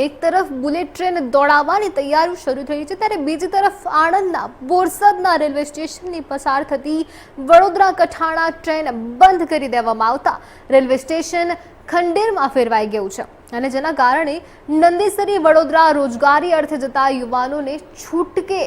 એક તરફ bullet train દોડાવવાની તૈયારી શરૂ થઈ છે ત્યારે બીજી તરફ આણંદના બોરસદના રેલવે સ્ટેશનની પસાર થતી વડોદરા કઠાણા ટ્રેન બંધ કરી દેવામાં આવતા રેલવે સ્ટેશન ખંડેરમાં ફેરવાઈ ગયું છે અને જેના કારણે નંદેસરી વડોદરા રોજગારી અર્થે જતા યુવાનોને છૂટકે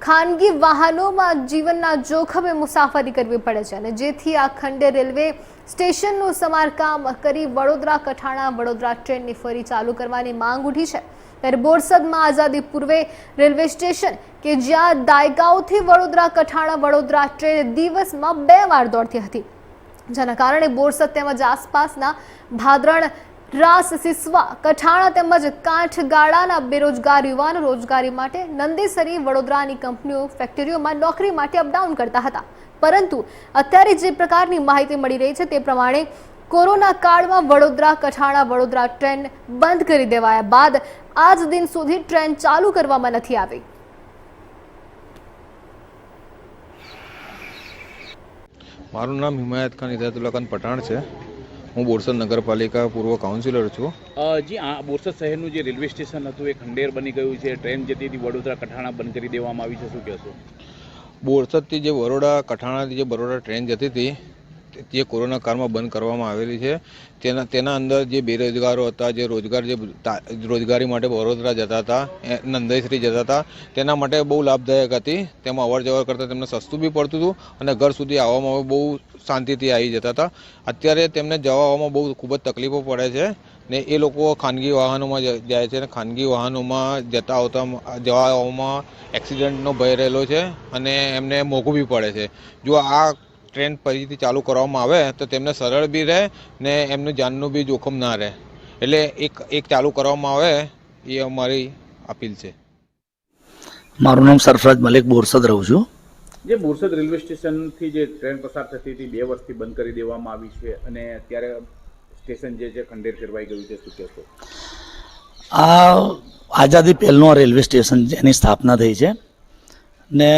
ખાનગી વાહનોમાં જીવનના જોખમે મુસાફરી કરવી પડે છે અને જેથી આ ખંડેર રેલવે સ્ટેશનનું સમારકામ કરી વડોદરા કઠાણા વડોદરા ટ્રેનની ફરી ચાલુ કરવાની માંગ ઉઠી છે ત્યારે બોરસદમાં આઝાદી પૂર્વે રેલવે સ્ટેશન કે જ્યાં દાયકાઓથી વડોદરા કઠાણા વડોદરા ટ્રેન દિવસમાં 2 વાર દોડતી હતી, જેના કારણે બોરસદ તેમજ આસપાસના ભાદરણ, રાસ, સિસવા, કઠાણા તેમજ કાંઠગાળાના બેરોજગાર યુવાનો રોજગારી માટે નંદેસરી વડોદરાની કંપનીઓ ફેક્ટરીઓમાં નોકરી માટે અપડાઉન કરતા હતા, પરંતુ અત્યારે જે પ્રકારની માહિતી મળી રહી છે તે પ્રમાણે કોરોના કાળમાં વડોદરા કઠાણા વડોદરા ટ્રેન બંધ કરી દેવાયા બાદ આજ દિન સુધી ટ્રેન ચાલુ કરવામાં નથી આવી। મારું નામ હિમાયત ખાન હિદાયતુલ્લા ખાન પઠાણ છે। હું બોરસદ નગરપાલિકા પૂર્વ કાઉન્સિલર છું। જી આ બોરસદ શહેરનું જે રેલવે સ્ટેશન હતું એ ખંડેર બની ગયું છે, ટ્રેન જતી હતી વડોદરા કઠાણા બંધ કરી દેવામાં આવી છે, શું કહેશો? બોરસદથી જે વડોદરા કઠાણાથી જે બરોડા ટ્રેન જતી હતી જે કોરોના કાળમાં બંધ કરવામાં આવેલી છે તેના અંદર જે બેરોજગારો હતા, જે રોજગારી માટે વડોદરા જતા હતા, નંદેસરી જતા હતા, તેના માટે બહુ લાભદાયક હતી। તેમાં અવર જવર કરતાં તેમને સસ્તું બી પડતું હતું અને ઘર સુધી આવવામાં બહુ શાંતિથી આવી જતા હતા। અત્યારે તેમને જવા આવવામાં બહુ ખૂબ જ તકલીફો પડે છે ને એ લોકો ખાનગી વાહનોમાં જાય છે અને ખાનગી વાહનોમાં જતા આવતા જવા આવવામાં એક્સિડન્ટનો ભય રહેલો છે અને એમને મોંઘું બી પડે છે। જો આ ટ્રેન ફરીથી ચાલુ કરવામાં આવે તો તેમને સરળ બી રહે ને એમનું જાનનું બી જોખમ ના રહે, એટલે એક ચાલુ કરવામાં આવે એ અમારી અપીલ છે। મારું નામ સરફરાજ મલિક, બોરસદ રહું છું। જે બોરસદ રેલવે સ્ટેશનથી જે ટ્રેન પસાર થતી હતી 2 વર્ષથી બંધ કરી દેવામાં આવી છે અને અત્યારે સ્ટેશન જે છે ખંડેર ફેરવાઈ ગયું છે, શું કહેશો? આ આઝાદી પહેલનું રેલવે સ્ટેશન જેની સ્થાપના થઈ છે ને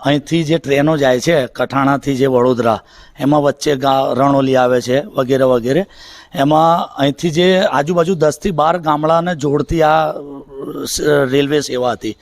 અહીંથી જે ટ્રેનો જાય છે કઠાણાથી જે વડોદરા, એમાં વચ્ચે રણોલી આવે છે વગેરે વગેરે, એમાં અહીંથી જે આજુબાજુ 10 થી 12 ગામડાને જોડતી આ રેલવે સેવા હતી,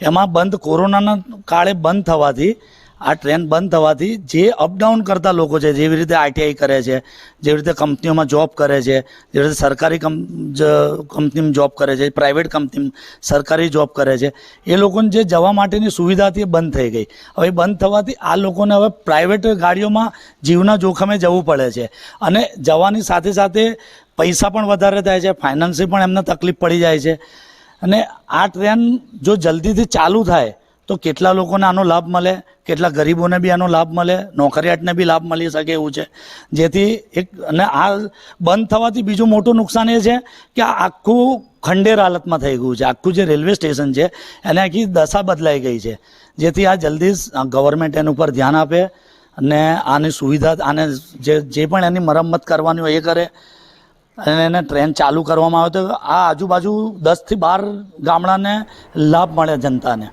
એમાં બંધ કોરોનાના કાળે બંધ થવાથી આ ટ્રેન બંધ થવાથી જે અપડાઉન કરતા લોકો છે, જેવી રીતે આઈટીઆઈ કરે છે, જેવી રીતે કંપનીઓમાં જોબ કરે છે, જેવી રીતે સરકારી કંપનીમાં જોબ કરે છે, પ્રાઇવેટ કંપનીમાં સરકારી જોબ કરે છે, એ લોકોને જે જવા માટેની સુવિધા હતી એ બંધ થઈ ગઈ। હવે બંધ થવાથી આ લોકોને હવે પ્રાઇવેટ ગાડીઓમાં જીવના જોખમે જવું પડે છે અને જવાની સાથે સાથે પૈસા પણ વધારે થાય છે, ફાઇનાન્સી પણ એમને તકલીફ પડી જાય છે અને આ ટ્રેન જો જલ્દીથી ચાલુ થાય તો કેટલા લોકોને આનો લાભ મળે, કેટલા ગરીબોને બી આનો લાભ મળે, નોકરિયાતને બી લાભ મળી શકે એવું છે। જેથી અને આ બંધ થવાથી બીજું મોટું નુકસાન એ છે કે આખું ખંડેર હાલતમાં થઈ ગયું છે, આખું જે રેલવે સ્ટેશન છે એને આખી દશા બદલાઈ ગઈ છે। જેથી આ જલ્દી ગવર્મેન્ટ એના ઉપર ધ્યાન આપે અને આની સુવિધા, આને જે પણ એની મરમ્મત કરવાની હોય એ કરે અને એને ટ્રેન ચાલુ કરવામાં આવે તો આ આજુબાજુ 10 થી 12 ગામડાને લાભ મળે જનતાને।